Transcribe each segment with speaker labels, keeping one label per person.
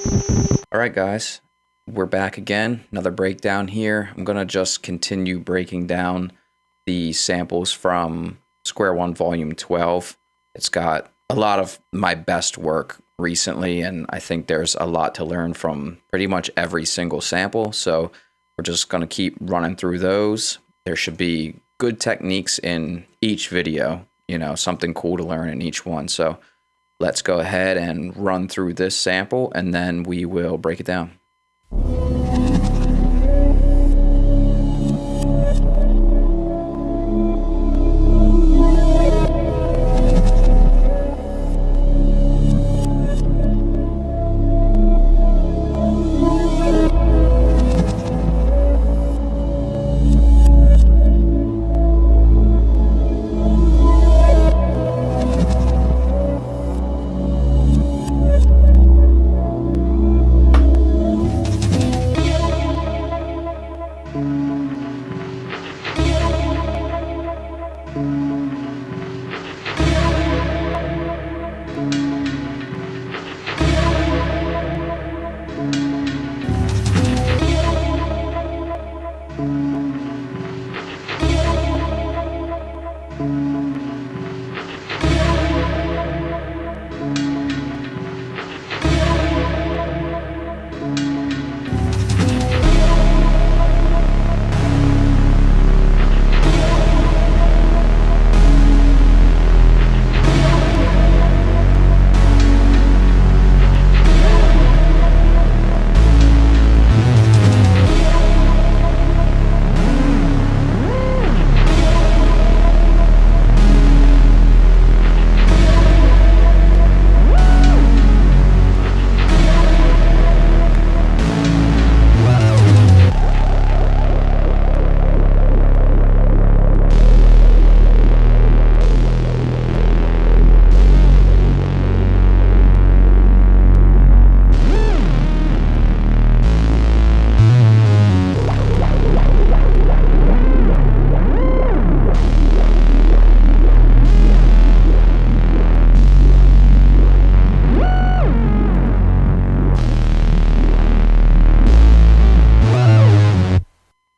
Speaker 1: All right, guys, we're back again. Another breakdown here. I'm gonna just continue breaking down the samples from Square One Volume 12. It's got a lot of my best work recently, and I think there's a lot to learn from pretty much every single sample. So we're just gonna keep running through those. There should be good techniques in each video, something cool to learn in each one. So let's go ahead and run through this sample, and then we will break it down.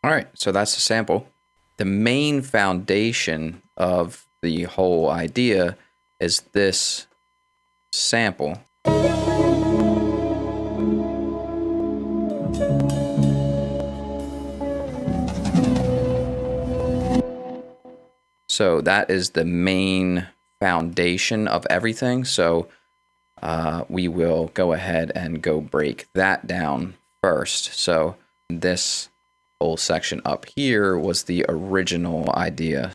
Speaker 1: All right, so that's the sample. The main foundation of the whole idea is this sample. So that is the main foundation of everything. So we will go ahead and go break that down first. So this whole section up here was the original idea.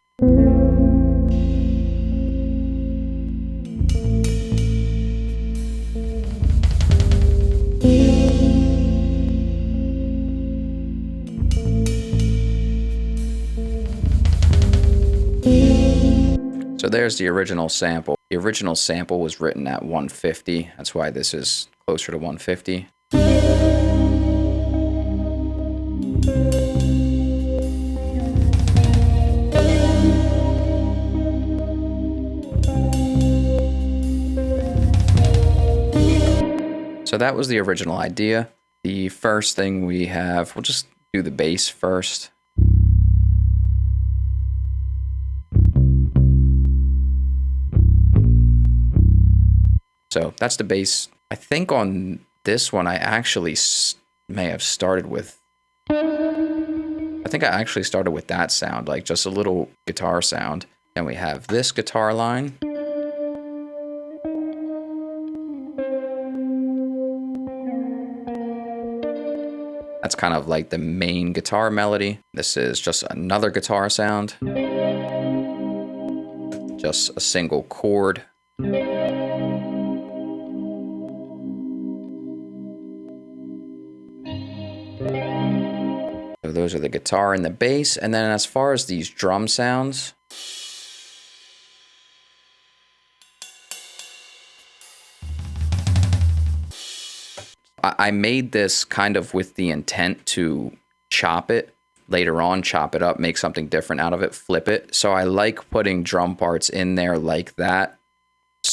Speaker 1: So there's the original sample. The original sample was written at 150. That's why this is closer to 150. So that was the original idea. The first thing we have, we'll just do the bass first. So that's the bass. I think on this one, I actually may have started with, I think I actually started with that sound, like just a little guitar sound. Then we have this guitar line. That's kind of like the main guitar melody. This is just another guitar sound. Just a single chord. So those are the guitar and the bass. And then as far as these drum sounds, I made this kind of with the intent to chop it later on, chop it up, make something different out of it, flip it. So I like putting drum parts in there like that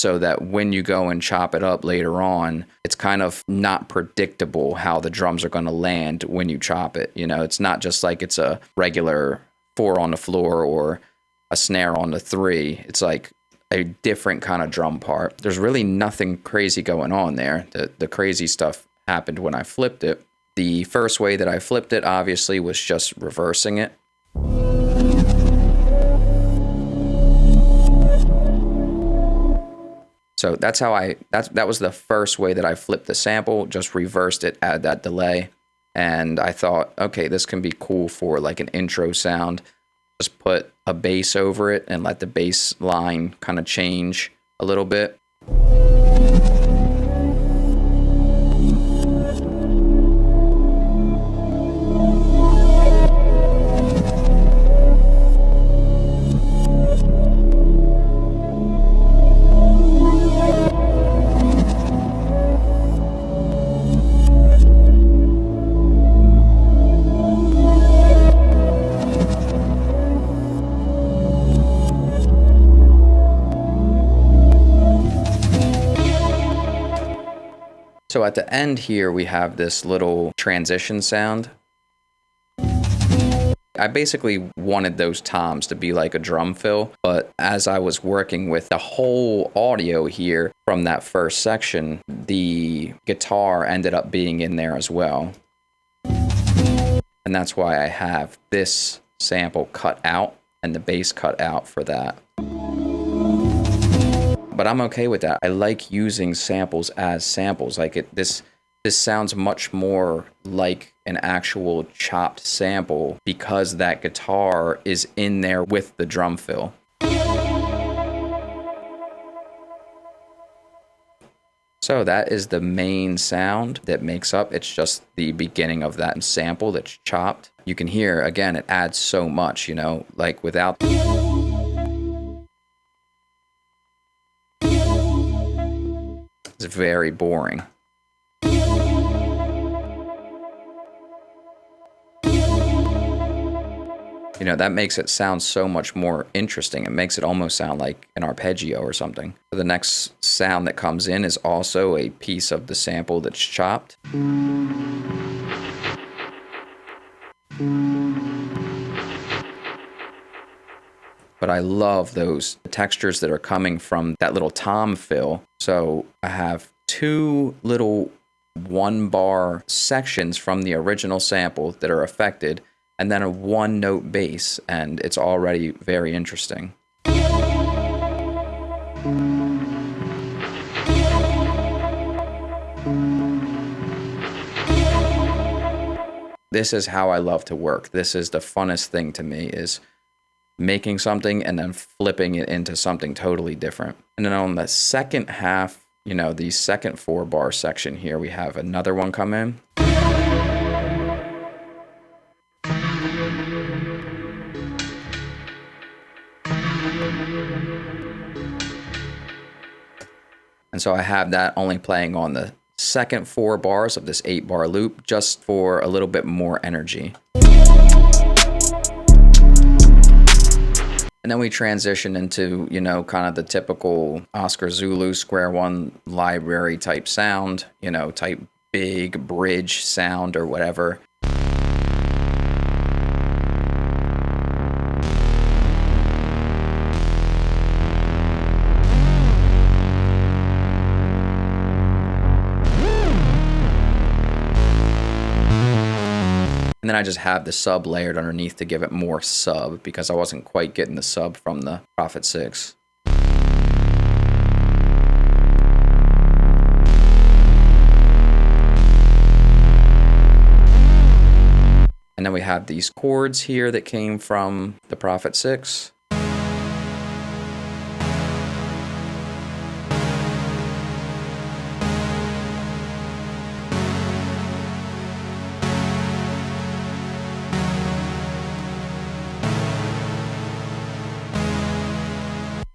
Speaker 1: so that when you go and chop it up later on, it's kind of not predictable how the drums are going to land when you chop it. You know, it's not just like it's a regular 4 on the floor or a snare on the 3. It's like a different kind of drum part. There's really nothing crazy going on there. The crazy stuff happened when I flipped it. The first way that I flipped it, obviously, was just reversing it. So that's how that was the first way that I flipped the sample, just reversed it, add that delay. And I thought, okay, this can be cool for like an intro sound. Just put a bass over it and let the bass line kind of change a little bit. So at the end here, we have this little transition sound. I basically wanted those toms to be like a drum fill, but as I was working with the whole audio here from that first section, the guitar ended up being in there as well. And that's why I have this sample cut out and the bass cut out for that. But I'm okay with that. I like using samples as samples. Like this sounds much more like an actual chopped sample because that guitar is in there with the drum fill. So that is the main sound that makes up. It's just the beginning of that sample that's chopped. You can hear, again, it adds so much, you know, like without... It's very boring. You know, that makes it sound so much more interesting. It makes it almost sound like an arpeggio or something. The next sound that comes in is also a piece of the sample that's chopped. But I love those textures that are coming from that little tom fill. So I have 2 little 1-bar sections from the original sample that are affected, and then a 1-note bass, and it's already very interesting. This is how I love to work. This is the funnest thing to me, is making something and then flipping it into something totally different. And then on the second half, you know, the second 4-bar section here, we have another one come in. And so I have that only playing on the second 4 bars of this 8-bar loop, just for a little bit more energy. And then we transition into, you know, kind of the typical Oscar Zulu square one library type sound, you know, type big bridge sound or whatever. And then I just have the sub layered underneath to give it more sub, because I wasn't quite getting the sub from the Prophet 6. And then we have these chords here that came from the Prophet 6.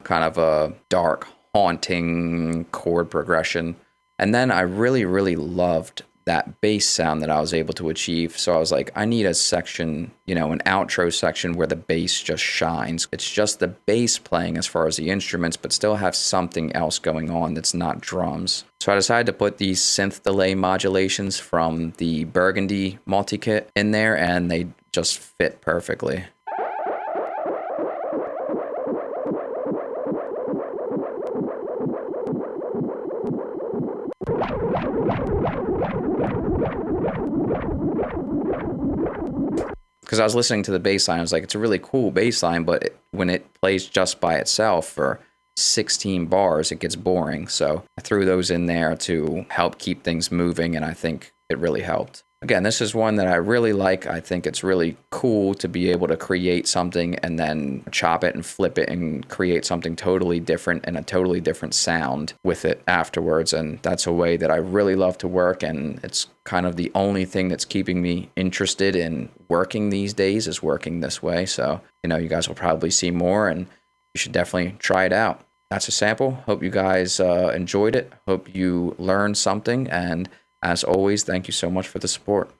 Speaker 1: Kind of a dark, haunting chord progression. And then I really, really loved that bass sound that I was able to achieve. So I was like, I need a section, you know, an outro section where the bass just shines. It's just the bass playing as far as the instruments, but still have something else going on that's not drums. So I decided to put these synth delay modulations from the Burgundy multi-kit in there, and they just fit perfectly. Because I was listening to the bass line, I was like, it's a really cool bass line, but when it plays just by itself for 16 bars, it gets boring. So I threw those in there to help keep things moving, and I think it really helped. Again, this is one that I really like. I think it's really cool to be able to create something and then chop it and flip it and create something totally different and a totally different sound with it afterwards. And that's a way that I really love to work, and it's kind of the only thing that's keeping me interested in working these days is working this way. So, you know, you guys will probably see more, and you should definitely try it out. That's a sample. Hope you guys enjoyed it. Hope you learned something, and as always, thank you so much for the support.